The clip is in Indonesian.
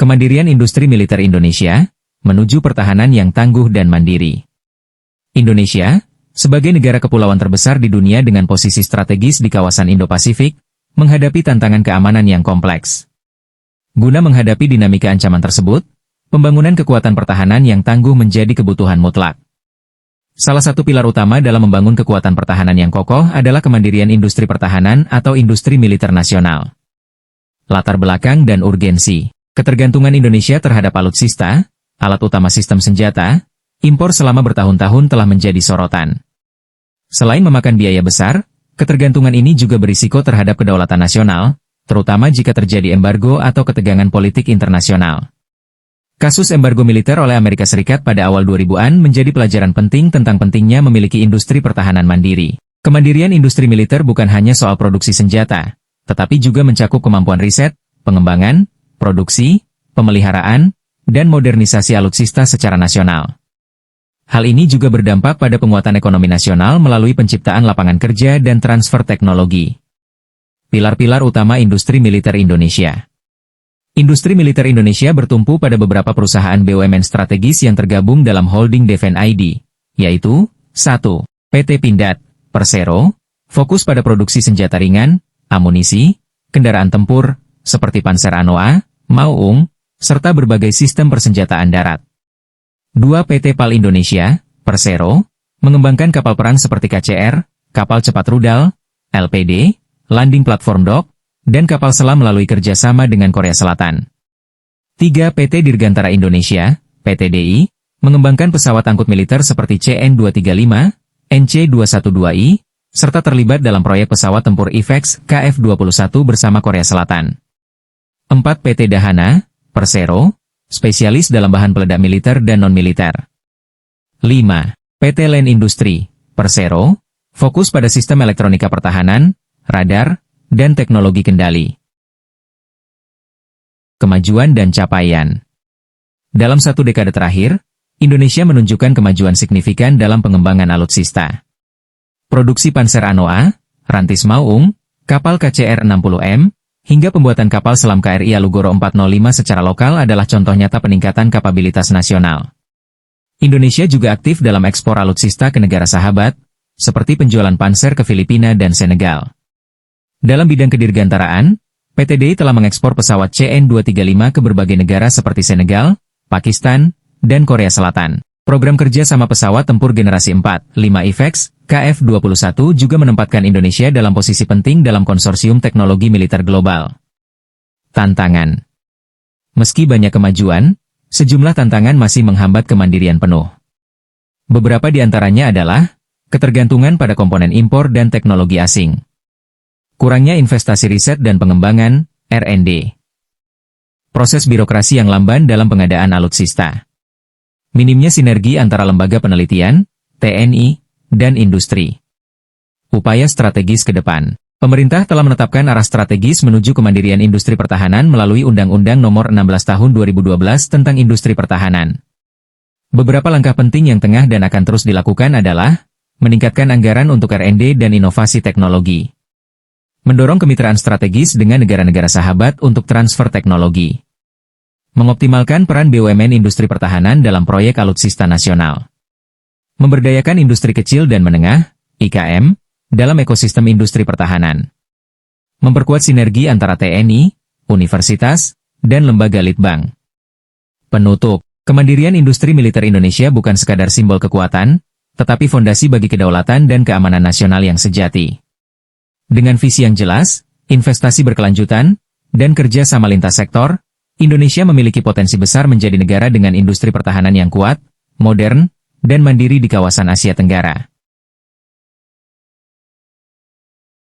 Kemandirian industri militer Indonesia, menuju pertahanan yang tangguh dan mandiri. Indonesia, sebagai negara kepulauan terbesar di dunia dengan posisi strategis di kawasan Indo-Pasifik, menghadapi tantangan keamanan yang kompleks. Guna menghadapi dinamika ancaman tersebut, pembangunan kekuatan pertahanan yang tangguh menjadi kebutuhan mutlak. Salah satu pilar utama dalam membangun kekuatan pertahanan yang kokoh adalah kemandirian industri pertahanan atau industri militer nasional. Latar belakang dan urgensi. Ketergantungan Indonesia terhadap alutsista, alat utama sistem senjata, impor selama bertahun-tahun telah menjadi sorotan. Selain memakan biaya besar, ketergantungan ini juga berisiko terhadap kedaulatan nasional, terutama jika terjadi embargo atau ketegangan politik internasional. Kasus embargo militer oleh Amerika Serikat pada awal 2000-an menjadi pelajaran penting tentang pentingnya memiliki industri pertahanan mandiri. Kemandirian industri militer bukan hanya soal produksi senjata, tetapi juga mencakup kemampuan riset, pengembangan, produksi, pemeliharaan, dan modernisasi alutsista secara nasional. Hal ini juga berdampak pada penguatan ekonomi nasional melalui penciptaan lapangan kerja dan transfer teknologi. Pilar-pilar utama industri militer Indonesia. Industri militer Indonesia bertumpu pada beberapa perusahaan BUMN strategis yang tergabung dalam holding Defense ID, yaitu 1. PT Pindad, Persero, fokus pada produksi senjata ringan, amunisi, kendaraan tempur, seperti Panzer Anoa, Maung, serta berbagai sistem persenjataan darat. 2. PT PAL Indonesia, Persero, mengembangkan kapal perang seperti KCR, kapal cepat rudal, LPD, landing platform dock, dan kapal selam melalui kerjasama dengan Korea Selatan. 3. PT Dirgantara Indonesia, PTDI, mengembangkan pesawat angkut militer seperti CN-235, NC-212I, serta terlibat dalam proyek pesawat tempur IFEX KF-21 bersama Korea Selatan. 4. PT Dahana, Persero, spesialis dalam bahan peledak militer dan non-militer. 5. PT Land Industri, Persero, fokus pada sistem elektronika pertahanan, radar, dan teknologi kendali. Kemajuan dan capaian. Dalam satu dekade terakhir, Indonesia menunjukkan kemajuan signifikan dalam pengembangan alutsista. Produksi Panzer Anoa, Rantis Maung, kapal KCR-60M, hingga pembuatan kapal selam KRI Alugoro 405 secara lokal adalah contoh nyata peningkatan kapabilitas nasional. Indonesia juga aktif dalam ekspor alutsista ke negara sahabat, seperti penjualan Panzer ke Filipina dan Senegal. Dalam bidang kedirgantaraan, PTDI telah mengekspor pesawat CN-235 ke berbagai negara seperti Senegal, Pakistan, dan Korea Selatan. Program kerja sama pesawat tempur generasi 4, 5 IFEX, KF-21 juga menempatkan Indonesia dalam posisi penting dalam konsorsium teknologi militer global. Tantangan. Meski banyak kemajuan, sejumlah tantangan masih menghambat kemandirian penuh. Beberapa di antaranya adalah ketergantungan pada komponen impor dan teknologi asing. Kurangnya investasi riset dan pengembangan, R&D. Proses birokrasi yang lamban dalam pengadaan alutsista. Minimnya sinergi antara lembaga penelitian, TNI, dan industri. Upaya strategis ke depan. Pemerintah telah menetapkan arah strategis menuju kemandirian industri pertahanan melalui Undang-Undang Nomor 16 Tahun 2012 tentang Industri Pertahanan. Beberapa langkah penting yang tengah dan akan terus dilakukan adalah meningkatkan anggaran untuk R&D dan inovasi teknologi. Mendorong kemitraan strategis dengan negara-negara sahabat untuk transfer teknologi. Mengoptimalkan peran BUMN industri pertahanan dalam proyek alutsista nasional. Memberdayakan industri kecil dan menengah, IKM, dalam ekosistem industri pertahanan. Memperkuat sinergi antara TNI, universitas, dan lembaga litbang. Penutup, kemandirian industri militer Indonesia bukan sekadar simbol kekuatan, tetapi fondasi bagi kedaulatan dan keamanan nasional yang sejati. Dengan visi yang jelas, investasi berkelanjutan, dan kerja sama lintas sektor, Indonesia memiliki potensi besar menjadi negara dengan industri pertahanan yang kuat, modern, dan mandiri di kawasan Asia Tenggara.